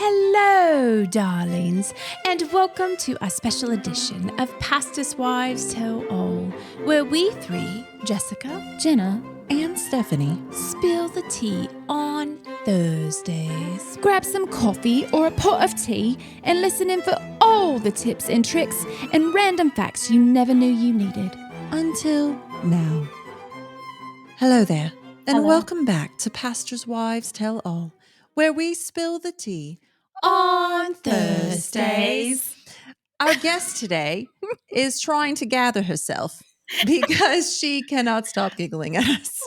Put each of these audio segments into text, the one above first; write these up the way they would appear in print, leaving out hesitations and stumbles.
Hello, darlings, and welcome to our special edition of Pastors' Wives Tell All, where we three, Jessica, Jenna, and Stephanie, spill the tea on Thursdays. grab some coffee or a pot of tea and listen in for all the tips and tricks and random facts you never knew you needed. Until now. Hello there, and Hello. welcome back to Pastors' Wives Tell All, where we spill the tea On Thursdays. Our guest today is trying to gather herself because she cannot stop giggling at us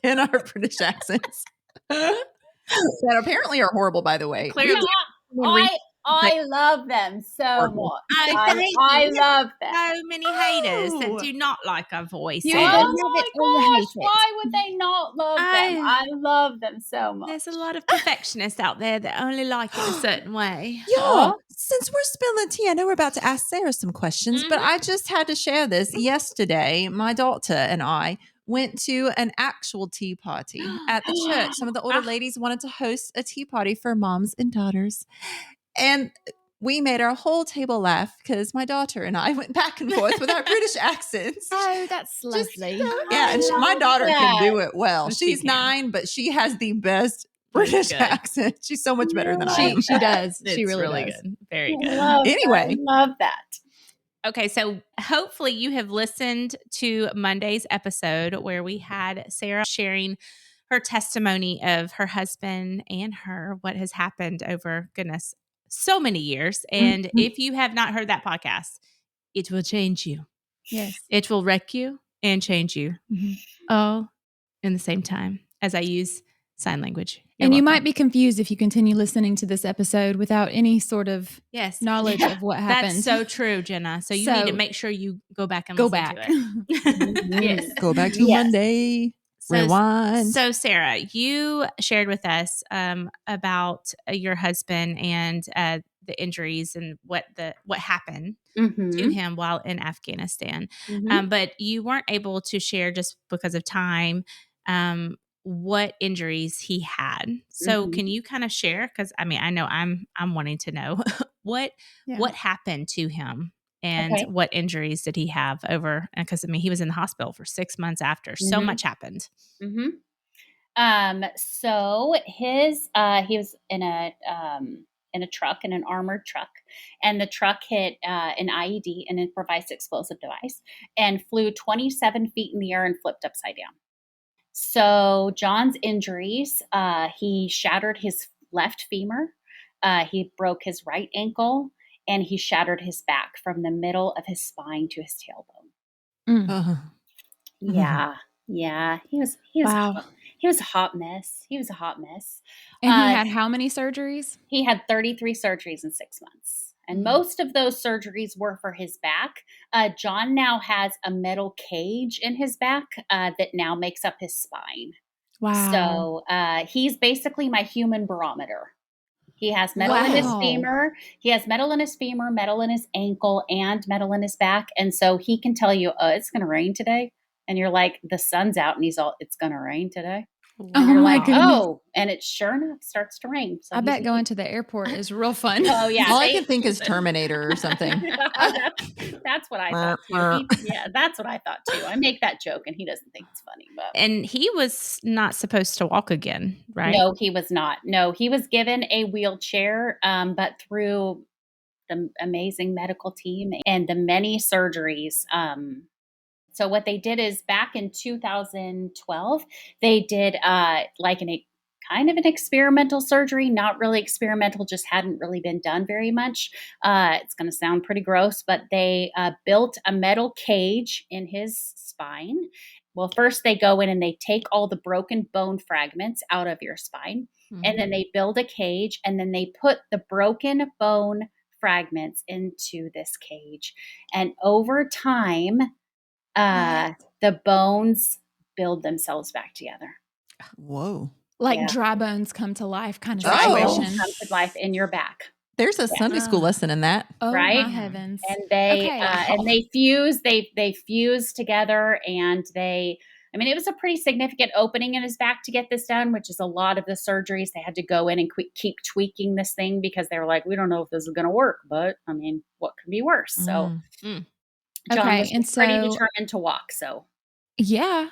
in our British accents. That apparently are horrible, by the way. Clearly. I love them so Horrible. much. Thank I you. love them. So many haters that do not like our voices. You Oh either love my it or you gosh, hate it. why would they not love them? I love them so much. There's a lot of perfectionists out there that only like it a certain way. Yeah, since we're spilling tea, I know we're about to ask Sarah some questions, but I just had to share this. Yesterday, my daughter and I went to an actual tea party at the church. Some of the older ladies wanted to host a tea party for moms and daughters. And we made our whole table laugh because my daughter and I went back and forth with our British accents. Oh, that's lovely. Yeah, and my daughter can that. do it well. She She's can. 9, but she has the best British good. accent. She's so much better than I am. She does. It's She really does. good. Very I good. love Anyway. that. I love that. Okay, so hopefully you have listened to Monday's episode where we had Sarah sharing her testimony of her husband and her, what has happened over, goodness, so many years. And if you have not heard that podcast, it will change you. Yes. It will wreck you and change you all in the same time as I use sign language. And you might be confused if you continue listening to this episode without any sort of yes, knowledge of what happened. that's so true, Jenna. So you need to make sure you go back and Go listen back. to it. Yes. Go back to Yes. Monday. So- Rewind. So, Sarah, you shared with us about your husband and the injuries and what happened to him while in Afghanistan. But you weren't able to share just because of time what injuries he had. So, can you kind of share? Because I mean, I know I'm wanting to know what happened to him. And Okay. what injuries did he have over? Because I mean, he was in the hospital for 6 months after. So much happened. So he was in a truck, in an armored truck, and the truck hit an IED, an improvised explosive device, and flew 27 feet in the air and flipped upside down. So John's injuries, he shattered his left femur, he broke his right ankle, and he shattered his back from the middle of his spine to his tailbone. Yeah. He was Wow. he was a hot mess. He was a hot mess. And he had how many surgeries? He had 33 surgeries in 6 months. And most of those surgeries were for his back. John now has a metal cage in his back that now makes up his spine. Wow. So he's basically my human barometer. He has metal in his Wow. femur. He has metal in his femur, metal in his ankle, and metal in his back. And so he can tell you, it's going to rain today. And you're like, the sun's out. And he's all, it's going to rain today. Oh You're my like, goodness. and it sure enough starts to rain. So I bet going to the airport is real fun. Oh, yeah. All I can think is Terminator or something. That's what I thought too. That's what I thought too. I make that joke and he doesn't think it's funny. But And he was not supposed to walk again, right? no, he was not. No, he was given a wheelchair, but through the amazing medical team and the many surgeries. So what they did is back in 2012, they did like kind of an experimental surgery, not really experimental, just hadn't really been done very much. It's going to sound pretty gross, but they built a metal cage in his spine. Well, first they go in and they take all the broken bone fragments out of your spine, and then they build a cage, and then they put the broken bone fragments into this cage. And over time, the bones build themselves back together. Whoa. Like dry bones come to life kind of Dry bones situation. come to life in your back. There's a Sunday school lesson in that. Oh Right? my heavens. And they Okay. and they fuse. They fuse together, and they I mean, it was a pretty significant opening in his back to get this done, which is a lot of the surgeries. They had to go in and keep tweaking this thing because they were like, we don't know if this is going to work, but I mean, what could be worse? So John was pretty determined to walk. So yeah,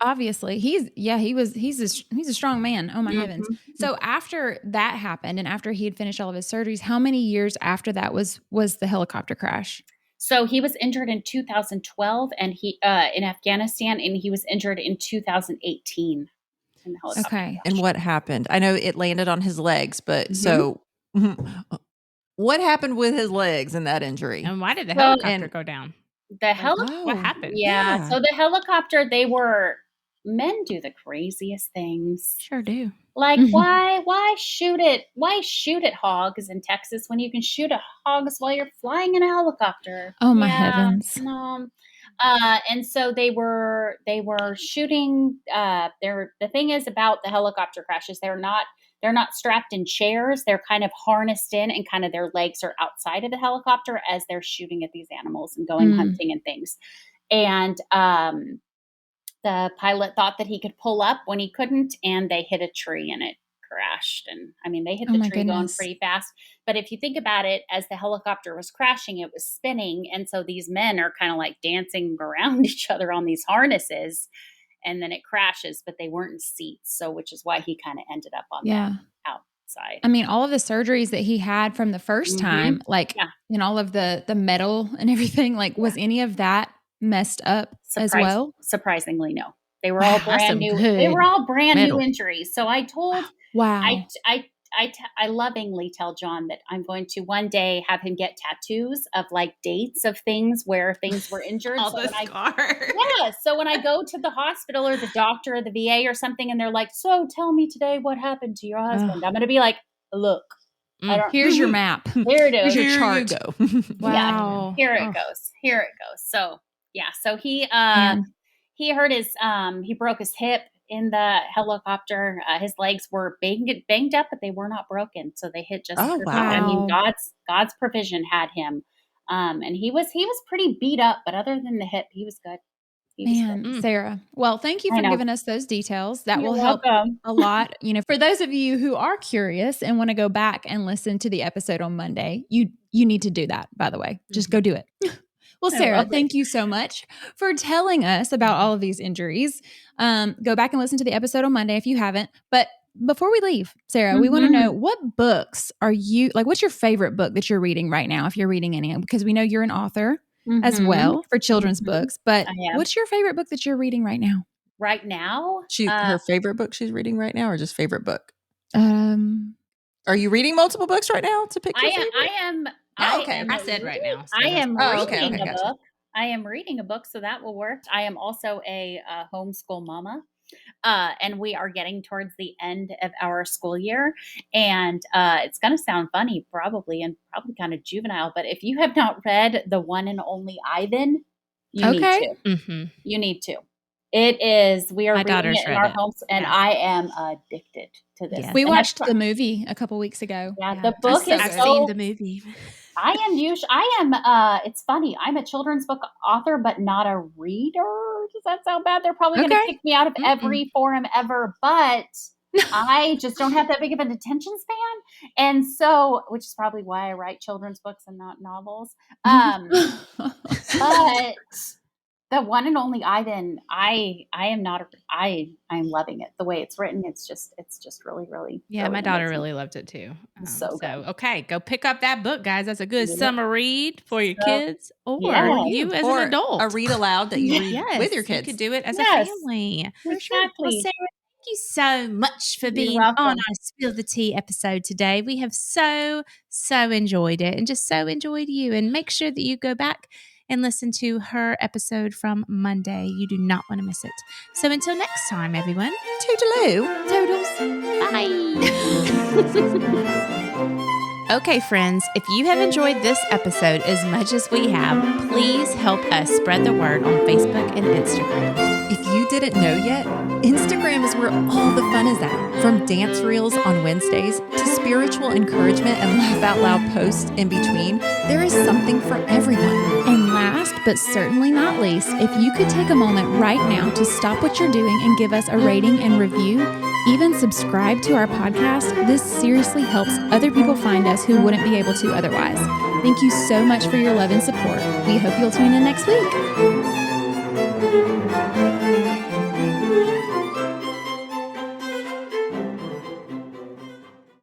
obviously he's a strong man. Oh my heavens. So after that happened and after he had finished all of his surgeries, how many years after that was the helicopter crash? So he was injured in 2012 and he in Afghanistan, and he was injured in 2018 in the helicopter crash. And what happened? I know it landed on his legs, but so what happened with his legs in that injury? And why did the helicopter go down? What happened? Yeah. So the helicopter, men do the craziest things. Sure do. Like why shoot it? Why shoot at hogs in Texas when you can shoot at hogs while you're flying in a helicopter? Oh my heavens. No. And so they were shooting. The thing is about the helicopter crashes, they're not strapped in chairs. They're kind of harnessed in, and kind of their legs are outside of the helicopter as they're shooting at these animals and going hunting and things. And the pilot thought that he could pull up when he couldn't, and they hit a tree and it crashed. And I mean, they hit the tree going pretty fast. But if you think about it, as the helicopter was crashing, it was spinning. And so these men are kind of like dancing around each other on these harnesses. And then it crashes, but they weren't in seats. So, which is why he kind of ended up on the outside. I mean, all of the surgeries that he had from the first time, like, and all of the metal and everything, like, was any of that messed up as well? Surprisingly, no. They were all brand new. They were all brand new injuries. So I told, I lovingly tell John that I'm going to one day have him get tattoos of like dates of things where things were injured. All the scars. So when I go to the hospital or the doctor or the VA or something, and they're like, so tell me today what happened to your husband. I'm going to be like, look, here's your map. Here it is. Here's your chart. Here you go. Wow. Here it goes. Here it goes. So so he hurt his he broke his hip in the helicopter. His legs were banged up, but they were not broken. So they hit just perfect. I mean, God's provision had him. And he was pretty beat up, but other than the hip, he was good. Sarah. Well, thank you for giving us those details. That will help a lot. You know, for those of you who are curious and want to go back and listen to the episode on Monday, you need to do that, by the way. Just go do it. Well, Sarah, thank you so much for telling us about all of these injuries. Go back and listen to the episode on Monday if you haven't. But before we leave, Sarah, we want to know, what books are you, like, what's your favorite book that you're reading right now, if you're reading any? Because we know you're an author as well for children's books. But what's your favorite book that you're reading right now? Right now? Her favorite book she's reading right now, or just favorite book? Are you reading multiple books right now to pick your favorite? I am. I said right now. So I am reading a book. I am reading a book, so that will work. I am also a homeschool mama, and we are getting towards the end of our school year. And it's going to sound funny, probably kind of juvenile, but if you have not read The One and Only Ivan, you need to. You need to. It is. We are reading it in our homes, and I am addicted to this. Yes. We watched the movie a couple weeks ago. The book is. I've seen the movie. I am. It's funny. I'm a children's book author, but not a reader. Does that sound bad? They're probably going to kick me out of every forum ever, but I just don't have that big of an attention span. And so, which is probably why I write children's books and not novels. But The One and Only Ivan, I am loving it. The way it's written, it's just really, really. Yeah, really my daughter amazing. really loved it too. So okay, go pick up that book, guys. That's a good summer read for your kids, or you as an adult. A read aloud that you read with your kids. You could do it as a family. For sure. Well, Sarah, thank you so much for being on our Spill the Tea episode today. We have so enjoyed it, and just so enjoyed you. And make sure that you go back and listen to her episode from Monday. You do not want to miss it. So until next time, everyone. Toodaloo. Toodles. Bye. Okay, friends, if you have enjoyed this episode as much as we have, please help us spread the word on Facebook and Instagram. If you didn't know yet, Instagram is where all the fun is at. From dance reels on Wednesdays to spiritual encouragement and laugh out loud posts in between, there is something for everyone. And last but certainly not least, if you could take a moment right now to stop what you're doing and give us a rating and review, even subscribe to our podcast, this seriously helps other people find us who wouldn't be able to otherwise. Thank you so much for your love and support. We hope you'll tune in next week.